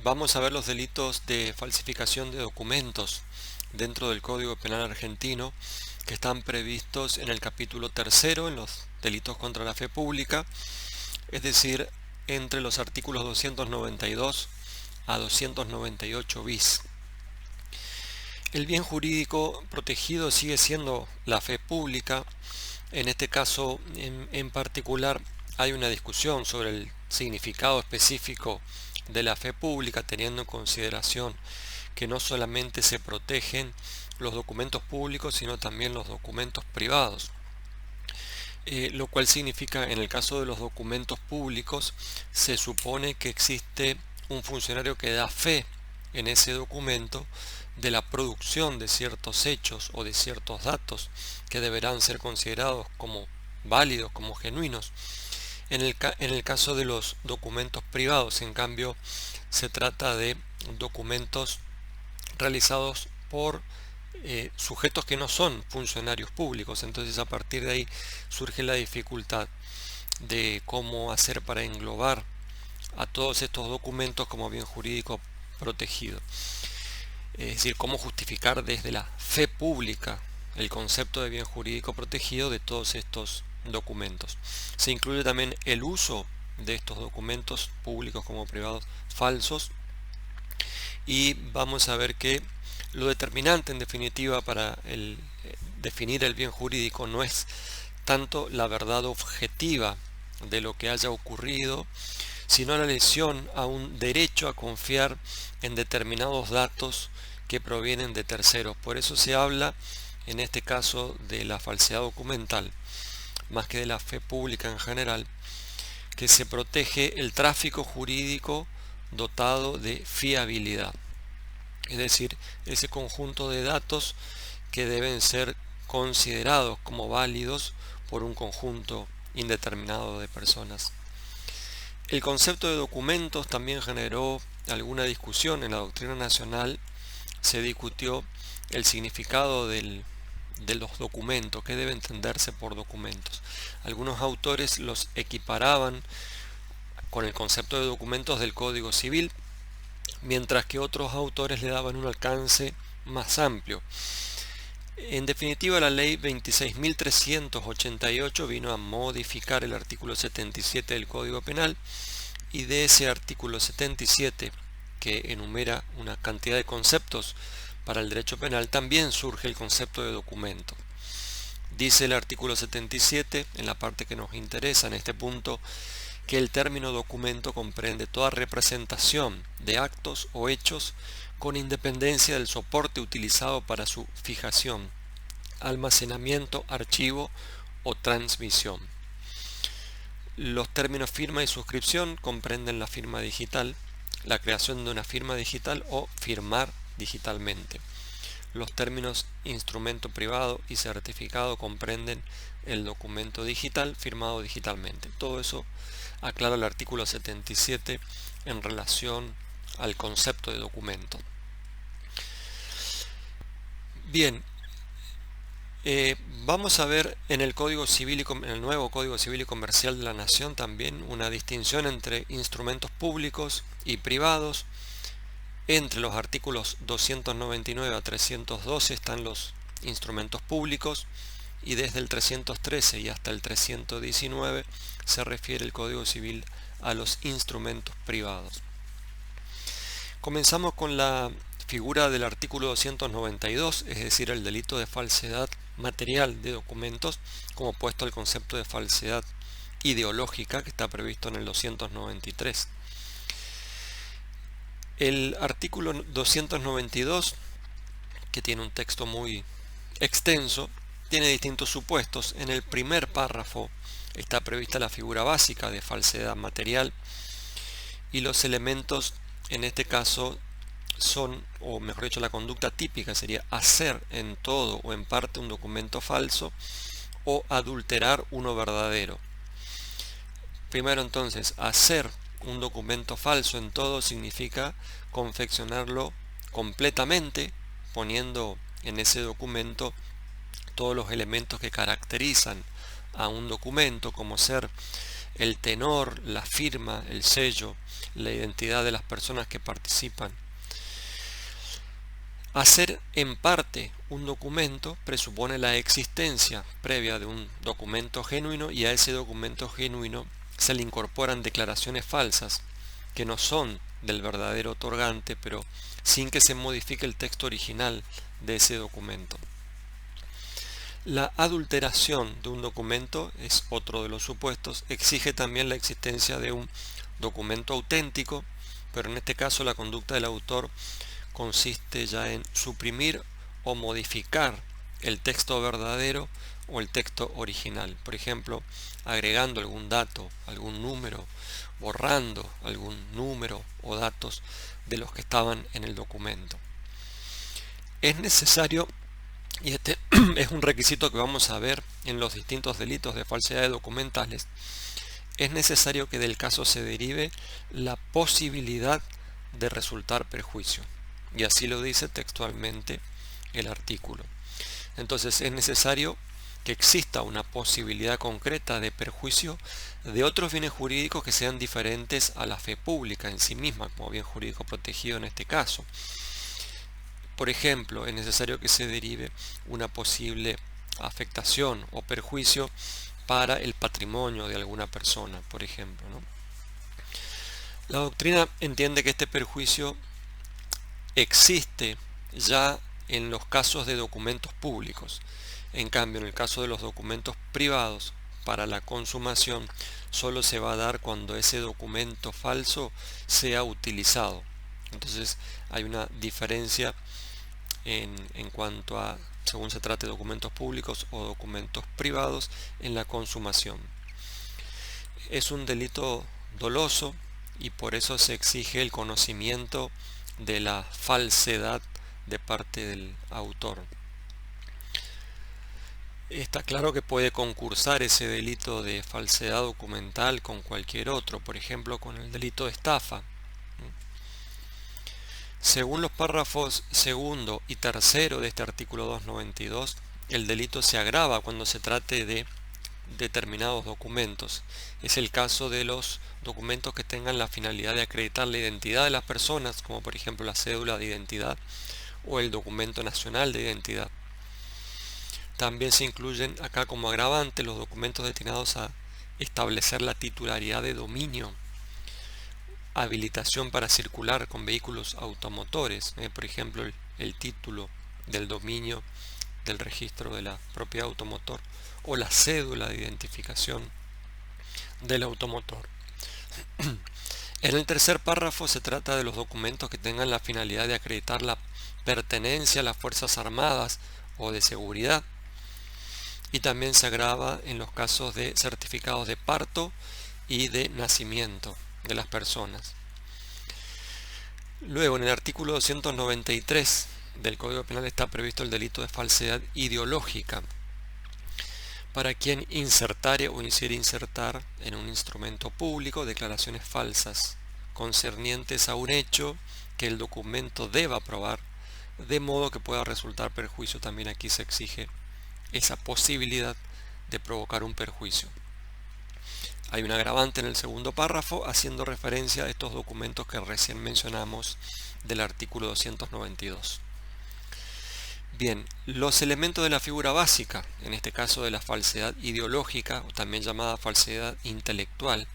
Vamos a ver los delitos de falsificación de documentos dentro del Código Penal argentino que están previstos en el capítulo tercero, en los delitos contra la fe pública, es decir, entre los artículos 292 a 298 bis. El bien jurídico protegido sigue siendo la fe pública. En este caso en particular hay una discusión sobre el significado específico de la fe pública, teniendo en consideración que no solamente se protegen los documentos públicos, sino también los documentos privados. Lo cual significa, en el caso de los documentos públicos, se supone que existe un funcionario que da fe en ese documento de la producción de ciertos hechos o de ciertos datos que deberán ser considerados como válidos, como genuinos. En el caso de los documentos privados, en cambio, se trata de documentos realizados por sujetos que no son funcionarios públicos. Entonces, a partir de ahí surge la dificultad de cómo hacer para englobar a todos estos documentos como bien jurídico protegido. Es decir, cómo justificar desde la fe pública el concepto de bien jurídico protegido de todos estos documentos. Se incluye también el uso de estos documentos públicos como privados falsos, y vamos a ver que lo determinante en definitiva para definir el bien jurídico no es tanto la verdad objetiva de lo que haya ocurrido, sino la lesión a un derecho a confiar en determinados datos que provienen de terceros. Por eso se habla en este caso de la falsedad documental, más que de la fe pública en general, que se protege el tráfico jurídico dotado de fiabilidad, es decir, ese conjunto de datos que deben ser considerados como válidos por un conjunto indeterminado de personas. El concepto de documentos también generó alguna discusión en la doctrina nacional. Se discutió el significado de los documentos, qué debe entenderse por documentos. Algunos autores los equiparaban con el concepto de documentos del Código Civil, mientras que otros autores le daban un alcance más amplio. En definitiva, la ley 26.388 vino a modificar el artículo 77 del Código Penal, y de ese artículo 77, que enumera una cantidad de conceptos para el derecho penal, también surge el concepto de documento. Dice el artículo 77, en la parte que nos interesa en este punto, que el término documento comprende toda representación de actos o hechos con independencia del soporte utilizado para su fijación, almacenamiento, archivo o transmisión. Los términos firma y suscripción comprenden la firma digital, la creación de una firma digital o firmar digitalmente. Los términos instrumento privado y certificado comprenden el documento digital firmado digitalmente. Todo eso aclara el artículo 77 en relación al concepto de documento. Bien, vamos a ver en el Código Civil en el nuevo Código Civil y Comercial de la Nación también una distinción entre instrumentos públicos y privados. Entre los artículos 299 a 312 están los instrumentos públicos, y desde el 313 y hasta el 319 se refiere el Código Civil a los instrumentos privados. Comenzamos con la figura del artículo 292, es decir, el delito de falsedad material de documentos, como opuesto al concepto de falsedad ideológica que está previsto en el 293. El artículo 292, que tiene un texto muy extenso, tiene distintos supuestos. En el primer párrafo está prevista la figura básica de falsedad material, y los elementos en este caso son, o mejor dicho, la conducta típica sería hacer en todo o en parte un documento falso o adulterar uno verdadero. Primero, entonces, hacer un documento falso en todo significa confeccionarlo completamente, poniendo en ese documento todos los elementos que caracterizan a un documento, como ser el tenor, la firma, el sello, la identidad de las personas que participan. Hacer en parte un documento presupone la existencia previa de un documento genuino, y a ese documento genuino se le incorporan declaraciones falsas que no son del verdadero otorgante, pero sin que se modifique el texto original de ese documento. La adulteración de un documento es otro de los supuestos. Exige también la existencia de un documento auténtico, pero en este caso la conducta del autor consiste ya en suprimir o modificar el texto verdadero o el texto original. Por ejemplo, agregando algún dato, algún número, borrando algún número o datos de los que estaban en el documento. Es necesario, y este es un requisito que vamos a ver en los distintos delitos de falsedad documentales, es necesario que del caso se derive la posibilidad de resultar perjuicio. Y así lo dice textualmente el artículo. Entonces es necesario que exista una posibilidad concreta de perjuicio de otros bienes jurídicos que sean diferentes a la fe pública en sí misma, como bien jurídico protegido en este caso. Por ejemplo, es necesario que se derive una posible afectación o perjuicio para el patrimonio de alguna persona, por ejemplo, ¿no? La doctrina entiende que este perjuicio existe ya en los casos de documentos públicos. En cambio, en el caso de los documentos privados, para la consumación solo se va a dar cuando ese documento falso sea utilizado. Entonces hay una diferencia en cuanto a, según se trate de documentos públicos o documentos privados, en la consumación. Es un delito doloso y por eso se exige el conocimiento de la falsedad de parte del autor. Está claro que puede concursar ese delito de falsedad documental con cualquier otro, por ejemplo con el delito de estafa. Según los párrafos segundo y tercero de este artículo 292, el delito se agrava cuando se trate de determinados documentos. Es el caso de los documentos que tengan la finalidad de acreditar la identidad de las personas, como por ejemplo la cédula de identidad o el documento nacional de identidad. También se incluyen acá como agravante los documentos destinados a establecer la titularidad de dominio, habilitación para circular con vehículos automotores, por ejemplo el título del dominio del registro de la propiedad automotor o la cédula de identificación del automotor. En el tercer párrafo se trata de los documentos que tengan la finalidad de acreditar la pertenencia a las Fuerzas Armadas o de seguridad, y también se agrava en los casos de certificados de parto y de nacimiento de las personas. Luego, en el artículo 293 del Código Penal está previsto el delito de falsedad ideológica, para quien insertare o hiciere insertar en un instrumento público declaraciones falsas concernientes a un hecho que el documento deba probar, de modo que pueda resultar perjuicio. También aquí se exige esa posibilidad de provocar un perjuicio. Hay un agravante en el segundo párrafo haciendo referencia a estos documentos que recién mencionamos del artículo 292. Bien, los elementos de la figura básica, en este caso de la falsedad ideológica o también llamada falsedad intelectual,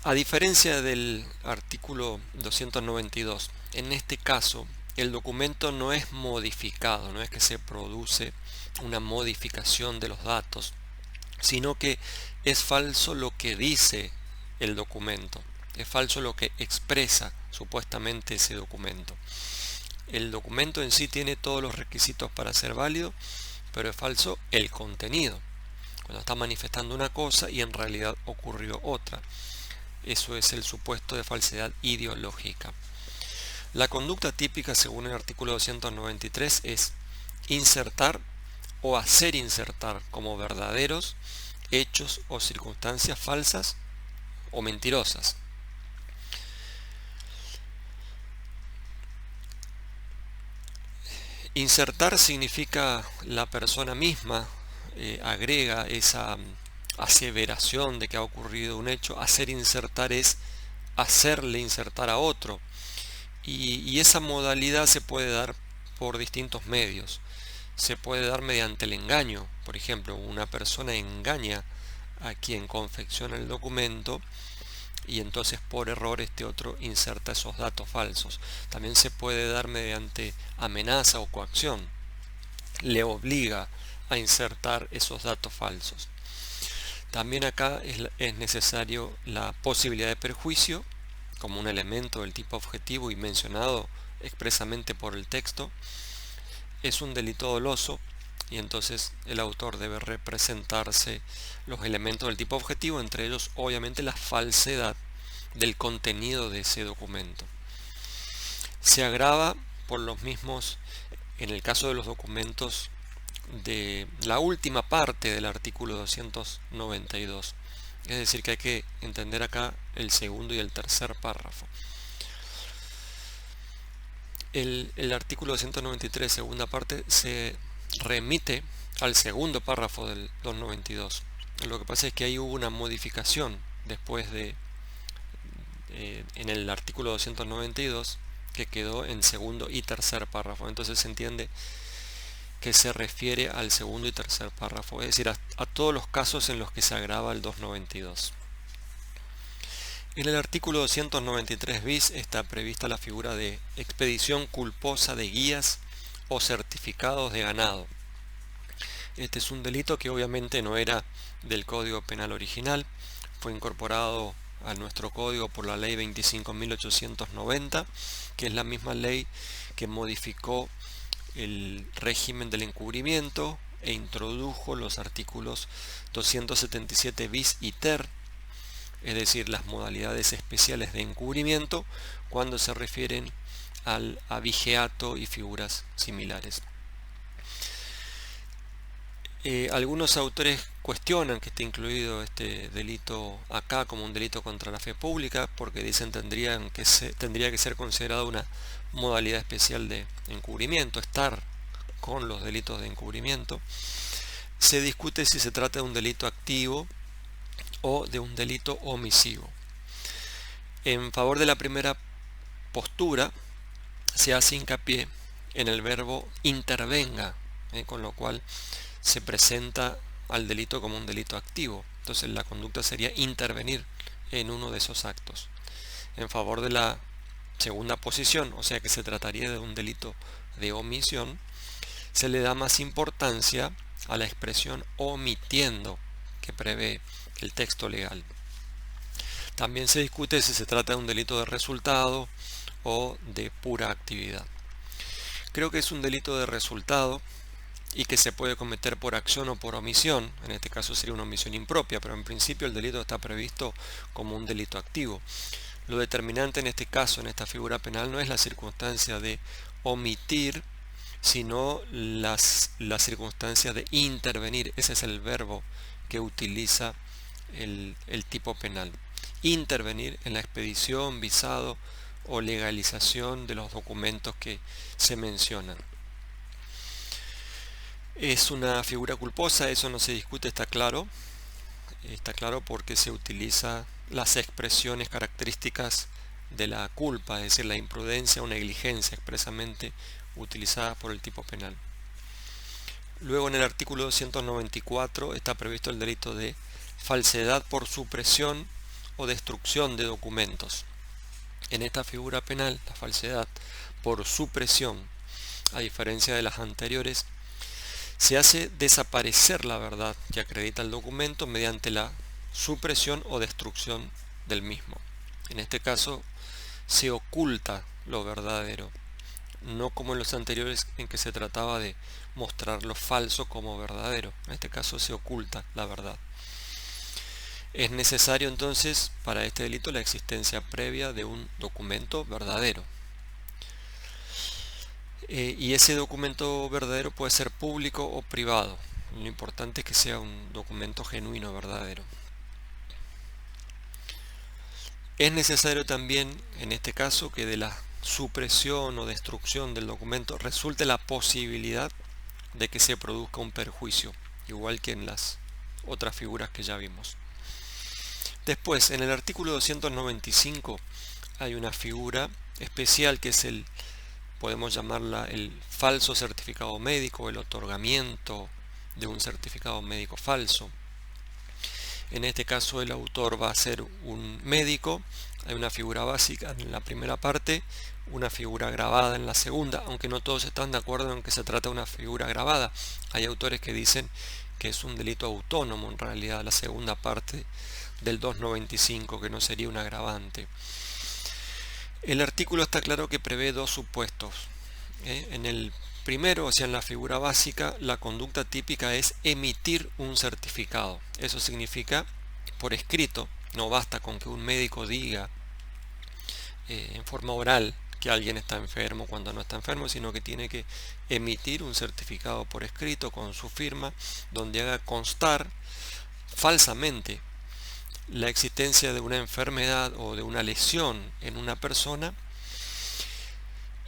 a diferencia del artículo 292, en este caso el documento no es modificado, no es que se produce una modificación de los datos, sino que es falso lo que dice el documento, es falso lo que expresa supuestamente ese documento. El documento en sí tiene todos los requisitos para ser válido, pero es falso el contenido, cuando está manifestando una cosa y en realidad ocurrió otra. Eso es el supuesto de falsedad ideológica. La conducta típica, según el artículo 293, es insertar o hacer insertar como verdaderos hechos o circunstancias falsas o mentirosas. Insertar significa la persona misma agrega esa aseveración de que ha ocurrido un hecho. Hacer insertar es hacerle insertar a otro. Y esa modalidad se puede dar por distintos medios. Se puede dar mediante el engaño. Por ejemplo, una persona engaña a quien confecciona el documento y entonces por error este otro inserta esos datos falsos. También se puede dar mediante amenaza o coacción. Le obliga a insertar esos datos falsos. También acá es necesario la posibilidad de perjuicio como un elemento del tipo objetivo y mencionado expresamente por el texto. Es un delito doloso y entonces el autor debe representarse los elementos del tipo objetivo, entre ellos obviamente la falsedad del contenido de ese documento. Se agrava por los mismos en el caso de los documentos de la última parte del artículo 292. Es decir, que hay que entender acá el segundo y el tercer párrafo. El artículo 293, segunda parte, se remite al segundo párrafo del 292. Lo que pasa es que ahí hubo una modificación después en el artículo 292 que quedó en segundo y tercer párrafo. Entonces se entiende que se refiere al segundo y tercer párrafo, es decir, a todos los casos en los que se agrava el 292. En el artículo 293 bis está prevista la figura de expedición culposa de guías o certificados de ganado. Este es un delito que obviamente no era del Código Penal original, fue incorporado a nuestro código por la ley 25.890, que es la misma ley que modificó el régimen del encubrimiento e introdujo los artículos 277 bis y ter, es decir, las modalidades especiales de encubrimiento cuando se refieren al abigeato y figuras similares. Algunos autores cuestionan que esté incluido este delito acá como un delito contra la fe pública porque dicen tendría que ser considerado una modalidad especial de encubrimiento, estar con los delitos de encubrimiento. Se discute si se trata de un delito activo o de un delito omisivo. En favor de la primera postura se hace hincapié en el verbo intervenga, con lo cual se presenta al delito como un delito activo. Entonces la conducta sería intervenir en uno de esos actos. En favor de la segunda posición, o sea que se trataría de un delito de omisión, se le da más importancia a la expresión omitiendo que prevé el texto legal. También se discute si se trata de un delito de resultado o de pura actividad. Creo que es un delito de resultado y que se puede cometer por acción o por omisión. En este caso sería una omisión impropia, pero en principio el delito está previsto como un delito activo. Lo determinante en este caso, en esta figura penal, no es la circunstancia de omitir, sino la circunstancia de intervenir. Ese es el verbo que utiliza el tipo penal. Intervenir en la expedición, visado o legalización de los documentos que se mencionan. Es una figura culposa, eso no se discute, está claro porque se utiliza las expresiones características de la culpa, es decir, la imprudencia o negligencia expresamente utilizadas por el tipo penal. Luego en el artículo 294 está previsto el delito de falsedad por supresión o destrucción de documentos. En esta figura penal, la falsedad por supresión, a diferencia de las anteriores, se hace desaparecer la verdad que acredita el documento mediante la supresión o destrucción del mismo. En este caso se oculta lo verdadero, no como en los anteriores en que se trataba de mostrar lo falso como verdadero. En este caso se oculta la verdad. Es necesario entonces para este delito la existencia previa de un documento verdadero. Y ese documento verdadero puede ser público o privado. Lo importante es que sea un documento genuino, verdadero. Es necesario también, en este caso, que de la supresión o destrucción del documento resulte la posibilidad de que se produzca un perjuicio, igual que en las otras figuras que ya vimos. Después, en el artículo 295 hay una figura especial que es podemos llamarla el falso certificado médico, el otorgamiento de un certificado médico falso. En este caso el autor va a ser un médico. Hay una figura básica en la primera parte, una figura grabada en la segunda, aunque no todos están de acuerdo en que se trata de una figura grabada. Hay autores que dicen que es un delito autónomo en realidad la segunda parte del 295, que no sería un agravante. El artículo está claro que prevé dos supuestos. En el primero, o sea, en la figura básica, la conducta típica es emitir un certificado. Eso significa por escrito. No basta con que un médico diga en forma oral que alguien está enfermo cuando no está enfermo, sino que tiene que emitir un certificado por escrito con su firma, donde haga constar falsamente la existencia de una enfermedad o de una lesión en una persona,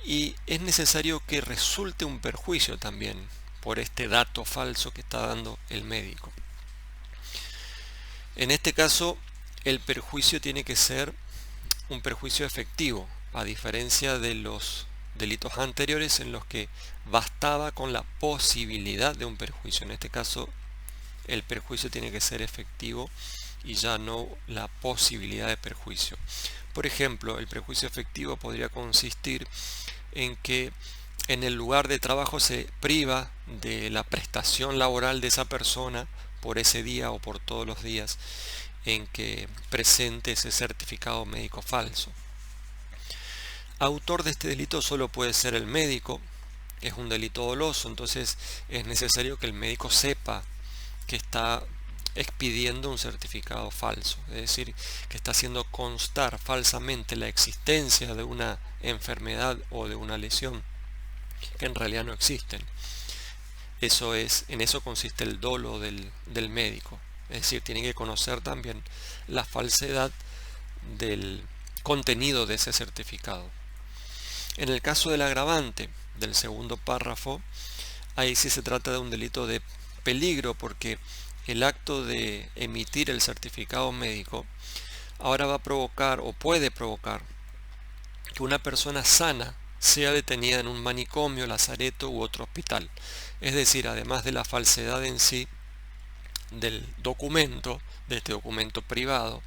y es necesario que resulte un perjuicio también por este dato falso que está dando el médico. En este caso, el perjuicio tiene que ser un perjuicio efectivo, a diferencia de los delitos anteriores en los que bastaba con la posibilidad de un perjuicio. En este caso, el perjuicio tiene que ser efectivo y ya no la posibilidad de perjuicio. Por ejemplo, el perjuicio efectivo podría consistir en que en el lugar de trabajo se priva de la prestación laboral de esa persona por ese día o por todos los días en que presente ese certificado médico falso. Autor de este delito solo puede ser el médico. Es un delito doloso, entonces es necesario que el médico sepa que está expidiendo un certificado falso, es decir, que está haciendo constar falsamente la existencia de una enfermedad o de una lesión que en realidad no existen. En eso consiste el dolo del médico, es decir, tiene que conocer también la falsedad del contenido de ese certificado. En el caso del agravante del segundo párrafo, ahí sí se trata de un delito de peligro, porque el acto de emitir el certificado médico ahora va a provocar o puede provocar que una persona sana sea detenida en un manicomio, lazareto u otro hospital. Es decir, además de la falsedad en sí del documento, de este documento privado,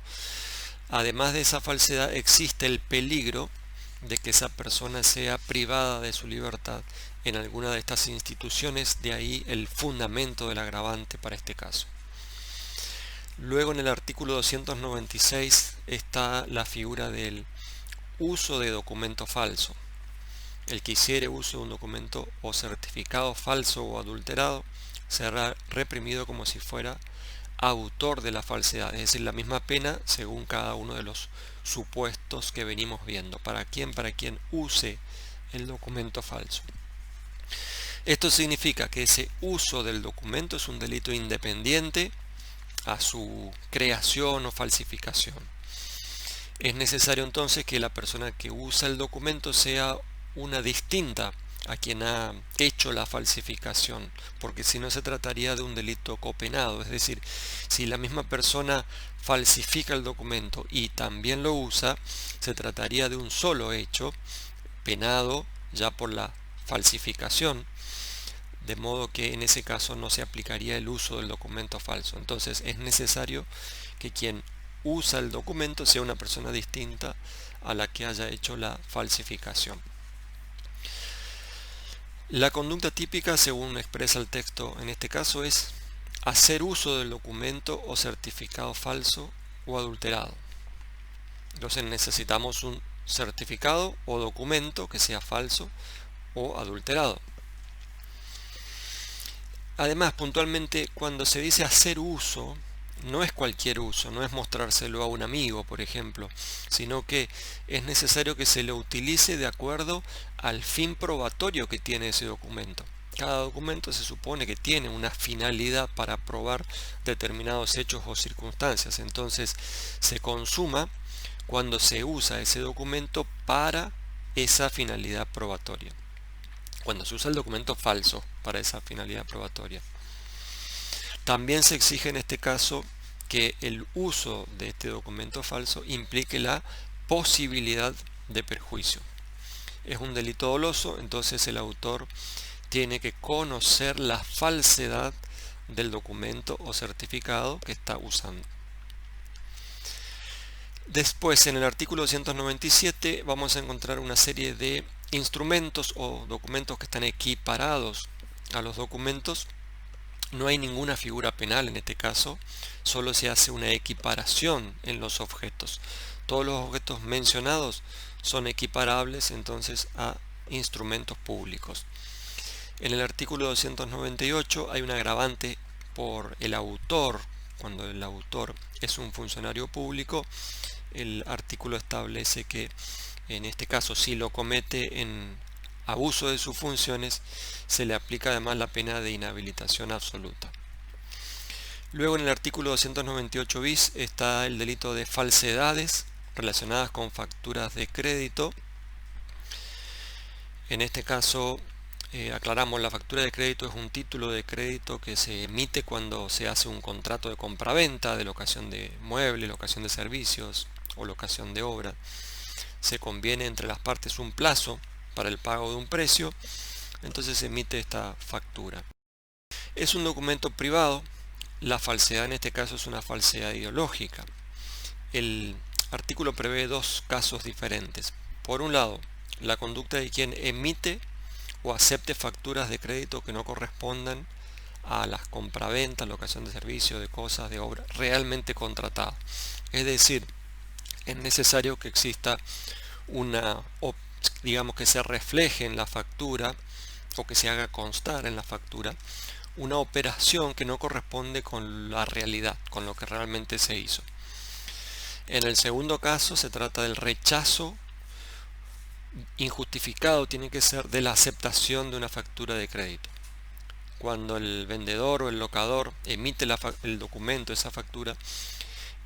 además de esa falsedad existe el peligro de que esa persona sea privada de su libertad en alguna de estas instituciones, de ahí el fundamento del agravante para este caso. Luego en el artículo 296 está la figura del uso de documento falso. El que hiciere uso de un documento o certificado falso o adulterado será reprimido como si fuera autor de la falsedad, es decir, la misma pena según cada uno de los supuestos que venimos viendo. Para quien use el documento falso. Esto significa que ese uso del documento es un delito independiente a su creación o falsificación. Es necesario entonces que la persona que usa el documento sea una distinta a quien ha hecho la falsificación, porque si no se trataría de un delito copenado, es decir, si la misma persona falsifica el documento y también lo usa, se trataría de un solo hecho penado ya por la falsificación, de modo que en ese caso no se aplicaría el uso del documento falso. Entonces es necesario que quien usa el documento sea una persona distinta a la que haya hecho la falsificación. La conducta típica, según expresa el texto en este caso, es hacer uso del documento o certificado falso o adulterado. Entonces necesitamos un certificado o documento que sea falso o adulterado. Además, puntualmente, cuando se dice hacer uso, no es cualquier uso, no es mostrárselo a un amigo, por ejemplo, sino que es necesario que se lo utilice de acuerdo al fin probatorio que tiene ese documento. Cada documento se supone que tiene una finalidad para probar determinados hechos o circunstancias, entonces se consuma cuando se usa ese documento para esa finalidad probatoria. Cuando se usa el documento falso para esa finalidad probatoria. También se exige en este caso que el uso de este documento falso implique la posibilidad de perjuicio. Es un delito doloso, entonces el autor tiene que conocer la falsedad del documento o certificado que está usando. Después, en el artículo 297 vamos a encontrar una serie de instrumentos o documentos que están equiparados a los documentos. No hay ninguna figura penal en este caso, solo se hace una equiparación en los objetos. Todos los objetos mencionados son equiparables entonces a instrumentos públicos. En el artículo 298 hay un agravante por el autor. Cuando el autor es un funcionario público, el artículo establece que en este caso, si lo comete en abuso de sus funciones, se le aplica además la pena de inhabilitación absoluta. Luego, en el artículo 298 bis está el delito de falsedades relacionadas con facturas de crédito. En este caso, aclaramos, la factura de crédito es un título de crédito que se emite cuando se hace un contrato de compraventa, de locación de muebles, locación de servicios o locación de obra. Se conviene entre las partes un plazo para el pago de un precio, entonces se emite esta factura. Es un documento privado, la falsedad en este caso es una falsedad ideológica. El artículo prevé dos casos diferentes. Por un lado, la conducta de quien emite o acepte facturas de crédito que no correspondan a las compraventas, locación de servicios, de cosas, de obra realmente contratadas. Es decir, es necesario que exista digamos que se refleje en la factura o que se haga constar en la factura una operación que no corresponde con la realidad, con lo que realmente se hizo. En el segundo caso se trata del rechazo injustificado, tiene que ser de la aceptación de una factura de crédito. Cuando el vendedor o el locador emite el documento, esa factura,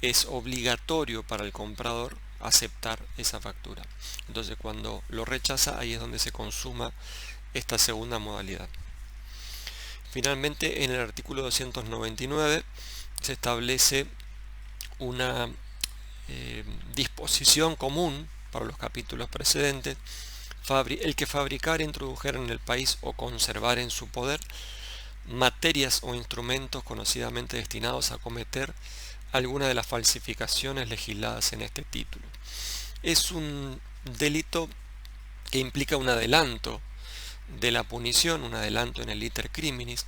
es obligatorio para el comprador aceptar esa factura. Entonces, cuando lo rechaza, ahí es donde se consuma esta segunda modalidad. Finalmente, en el artículo 299 se establece una disposición común para los capítulos precedentes: el que fabricar, introdujer en el país o conservar en su poder materias o instrumentos conocidamente destinados a cometer alguna de las falsificaciones legisladas en este título. Es un delito que implica un adelanto de la punición, un adelanto en el iter criminis.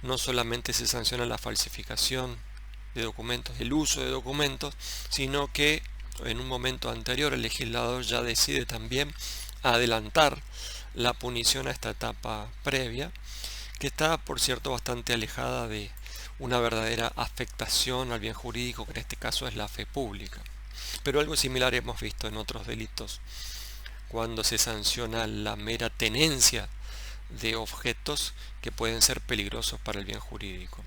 No solamente se sanciona la falsificación de documentos, el uso de documentos, sino que en un momento anterior el legislador ya decide también adelantar la punición a esta etapa previa, que está, por cierto, bastante alejada de una verdadera afectación al bien jurídico, que en este caso es la fe pública. Pero algo similar hemos visto en otros delitos, cuando se sanciona la mera tenencia de objetos que pueden ser peligrosos para el bien jurídico.